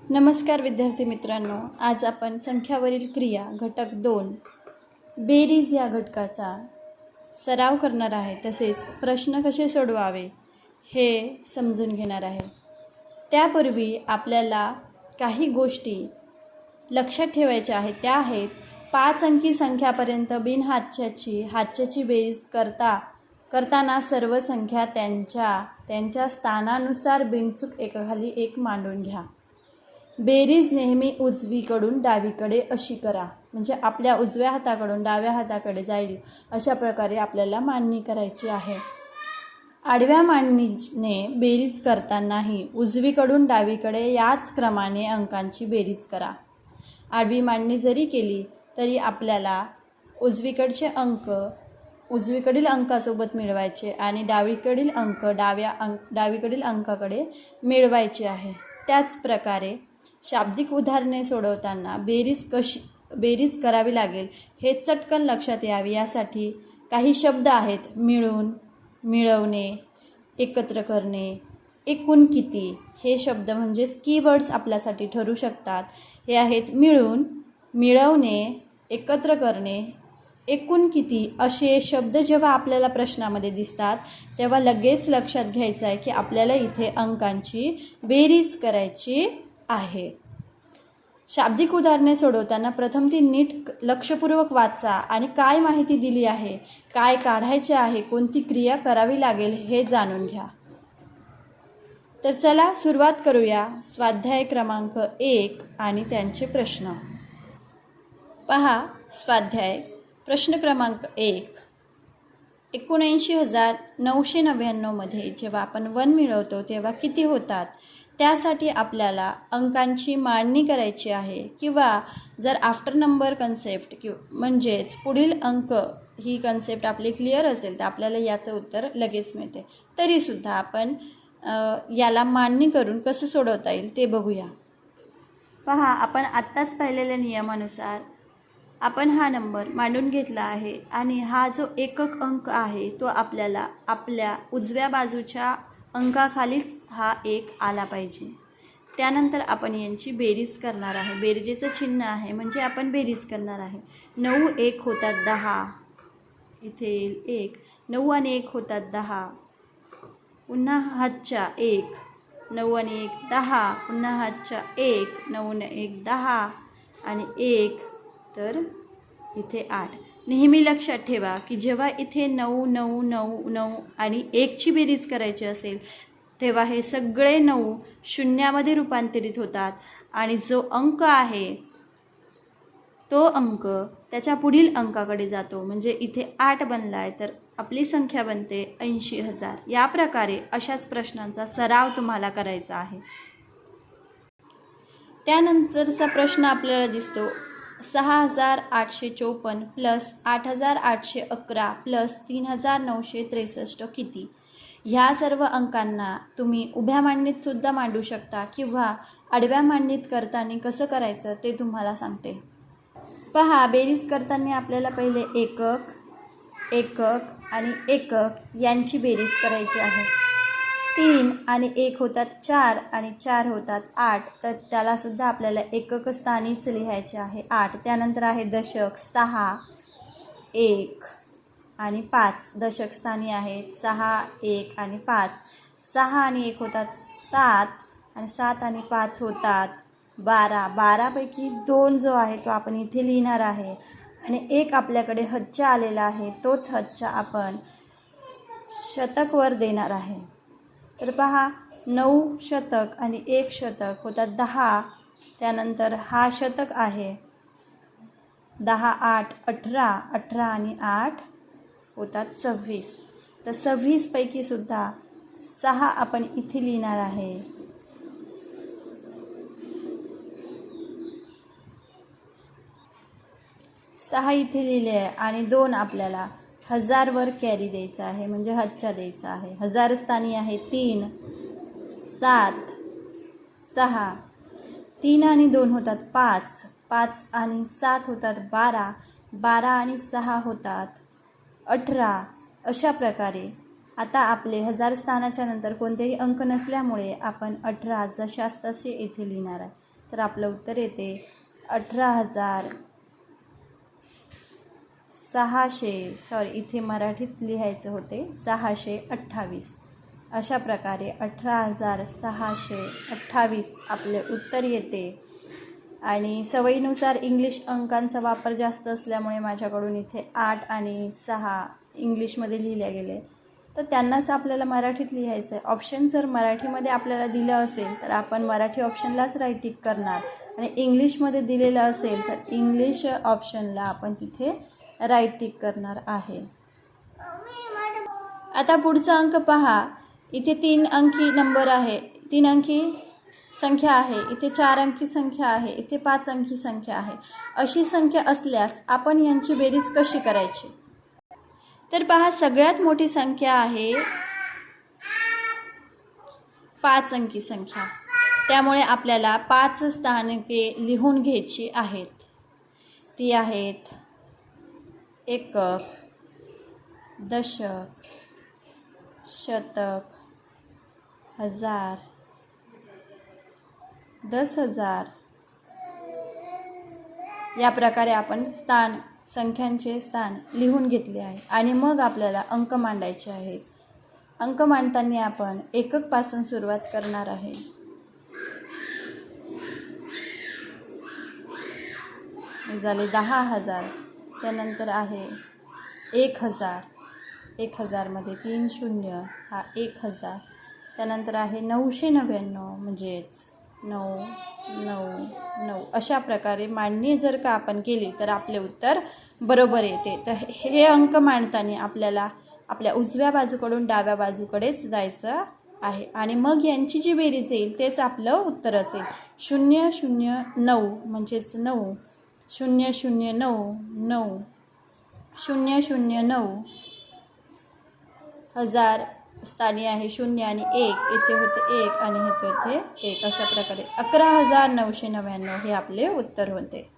नमस्कार विद्यार्थी मित्रांनो, आज आपण संख्यावरील क्रिया घटक 2 बेरीज या घटकाचा सराव करणार आहे. तसेच प्रश्न कसे सोडवावे हे समजून घेणार आहे. त्यापूर्वी आपल्याला काही गोष्टी लक्षात ठेवायच्या आहेत. त्या आहेत 5 अंकी संख्यापर्यंत हातच्याची बेरीज करताना सर्व संख्या त्यांच्या स्थानानुसार बिनचूक एकाखाली एक मांडून घ्या. बेरीज नेहमी उजवीकडून डावीकडे अशी करा, म्हणजे आपल्या उजव्या हाताकडून डाव्या हाताकडे जाईल अशा प्रकारे आपल्याला मांडणी करायची आहे. आडव्या मांडणीने बेरीज करतानाही उजवीकडून डावीकडे याच क्रमाने अंकांची बेरीज करा. आडवी मांडणी जरी केली तरी आपल्याला उजवीकडील अंकासोबत मिळवायचे आणि डावीकडील अंक डावीकडील अंकाकडे मिळवायचे आहे. त्याच प्रकारे शाब्दिक उदाहरणे सोडवताना बेरीज करावी लागेल हे चटकन लक्षात यावे यासाठी काही शब्द आहेत. मिळून, मिळवणे, एकत्र करणे, एकूण किती हे शब्द म्हणजेच कीवर्ड्स आपल्यासाठी ठरू शकतात. हे आहेत मिळून, मिळवणे, एकत्र करणे, एकूण किती असे शब्द जेव्हा आपल्याला प्रश्नामध्ये दिसतात तेव्हा लगेच लक्षात घ्यायचं आहे की आपल्याला इथे अंकांची बेरीज करायची आहे. शाब्दिक उदाहरणे सोडवताना प्रथम ती नीट लक्षपूर्वक वाचा आणि काय माहिती दिली आहे, काय काढायचे आहे, कोणती क्रिया करावी लागेल हे जाणून घ्या. तर चला सुरुवात करूया. स्वाध्याय क्रमांक 1 आणि त्यांचे प्रश्न पहा. स्वाध्याय प्रश्न क्रमांक 1. 79,999 मध्ये जेव्हा आपण 1 मिळवतो तेव्हा किती होतात? त्यासाठी आपल्याला अंकांची मांडणी करायची आहे. किंवा जर आफ्टर नंबर कन्सेप्ट म्हणजेच पुढील अंक ही कन्सेप्ट आपली क्लिअर असेल तर आपल्याला याचं उत्तर लगेच मिळते. तरीसुद्धा आपण याला मांडणी करून कसं सोडवता येईल ते बघूया. पहा, आपण आत्ताच पाहिलेल्या नियमानुसार आपण हा नंबर मांडून घेतला आहे आणि हा जो एकक अंक आहे तो आपल्याला आपल्या उजव्या बाजूच्या अंकाखालीच हा एक आला पाहिजे. त्यानंतर आपण यांची बेरीज करणार आहे. बेरजेचं चिन्ह आहे म्हणजे आपण बेरीज करणार आहे. 9 1 होतात 10, इथे येईल 1. 9 आणि 1 होतात 10, पुन्हा हातच्या 1, 9 आणि 1 10, पुन्हा हातच्या 1, 9 आणि 1 10 आणि 1 तर इथे 8. नेहमी लक्षात ठेवा की जेव्हा इथे 9 9 9 9 आणि 1ची बेरीज करायची असेल तेव्हा हे सगळे 9 शून्यामध्ये रूपांतरित होतात आणि जो अंक आहे तो अंक त्याच्या पुढील अंकाकडे जातो. म्हणजे इथे 8 बनला आहे तर आपली संख्या बनते 80,000. या प्रकारे अशाच प्रश्नांचा सराव तुम्हाला करायचा आहे. त्यानंतरचा प्रश्न आपल्याला दिसतो 6,854 प्लस 8,811 प्लस 3,963 किती? ह्या सर्व अंकांना तुम्ही उभ्या मांडणीत सुद्धा मांडू शकता किंवा आडव्या मांडणीत करताना कसं करायचं ते तुम्हाला सांगते. पहा, बेरीज करताना आपल्याला पहिले एकक, एकक आणि एकक यांची बेरीज करायची आहे. 3 आणि 1 होतात 4 आणि 4 होतात 8 तर त्यालासुद्धा आपल्याला एकक स्थानीच लिहायचे आहे 8. त्यानंतर आहे दशक 6 1 आणि 5. दशक स्थानी आहेत 6 1 आणि 5. 6 आणि 1 होतात 7 आणि 7 आणि 5 होतात 12. 12पैकी 2 जो आहे तो आपण इथे लिहिणार आहे आणि 1 आपल्याकडे हच्चा आलेला आहे. तोच हच्चा आपण शतकवर देणार आहे. तर पहा, 9 शतक आणि 1 शतक होतात 10. त्यानंतर हा शतक आहे 10 8 18. 18 आणि 8 होतात 26. तर 26 पैकी सुद्धा 6 आपण इथे लिहिणार आहे. सहा इथे लिहिले आहे आणि 2 आपल्याला 1000वर कॅरी द्यायचा आहे म्हणजे हच्चा द्यायचा आहे. 1000 स्थानी आहे 3 7 6. 3 आणि 2 होतात 5. 5 आणि 7 होतात 12. 12 आणि 6 होतात 18. अशा प्रकारे आता आपले 1000 स्थानाच्या नंतर कोणतेही अंक नसल्यामुळे आपण 18 जशास तसे इथे लिहिणार आहे. तर आपलं उत्तर येते 18,600. सॉरी, इथे मराठीत लिहायचं होते 628. अशा प्रकारे 18,628 आपले उत्तर येते. आणि सवयीनुसार इंग्लिश अंकांचा वापर जास्त असल्यामुळे माझ्याकडून इथे 8 आणि 6 इंग्लिशमध्ये लिहिले गेले, तर त्यांनाच आपल्याला मराठीत लिहायचं आहे. ऑप्शन जर मराठीमध्ये आपल्याला दिलं असेल तर आपण मराठी ऑप्शनलाच राईट टिक करणार, आणि इंग्लिशमध्ये दिलेलं असेल तर इंग्लिश ऑप्शनला आपण तिथे राईट टिक करणार आहे. आता पुढचा अंक पहा. इथे 3 अंकी नंबर आहे, 3 अंकी संख्या आहे, इथे 4 अंकी संख्या आहे, इथे 5 अंकी संख्या आहे. अशी संख्या असल्यास आपण यांची बेरीज कशी करायची? तर पहा, सगळ्यात मोठी संख्या आहे 5 अंकी संख्या. त्यामुळे आपल्याला 5 स्थानके लिहून घ्यायची आहेत. ती आहेत एकक, दशक, शतक, हजार, 10,000. या प्रकारे आपण संख्यांचे स्थान लिहून घेतले आहे. आणि मग आपल्याला अंक मांडायचे आहेत. अंक मांडताना आपण एककपासून सुरुवात करणार आहे. हे झाले 10,000. त्यानंतर आहे 1,000. 1,000मध्ये 3 शून्य, हा 1,000. त्यानंतर आहे 999, म्हणजेच 999. अशा प्रकारे मांडणी जर का आपण केली तर आपले उत्तर बरोबर येते. तर हे अंक मांडताना आपल्याला आपल्या उजव्या बाजूकडून डाव्या बाजूकडेच जायचं आहे, आणि मग यांची जी बेरीज येईल तेच आपलं उत्तर असेल. 009 म्हणजेच 9, 009 9, 009. हजार स्थानी आहे 0 आणि 1, इथे होते 1 आणि इथे होते 1. अशा प्रकारे 11,999 हे आपले उत्तर होते.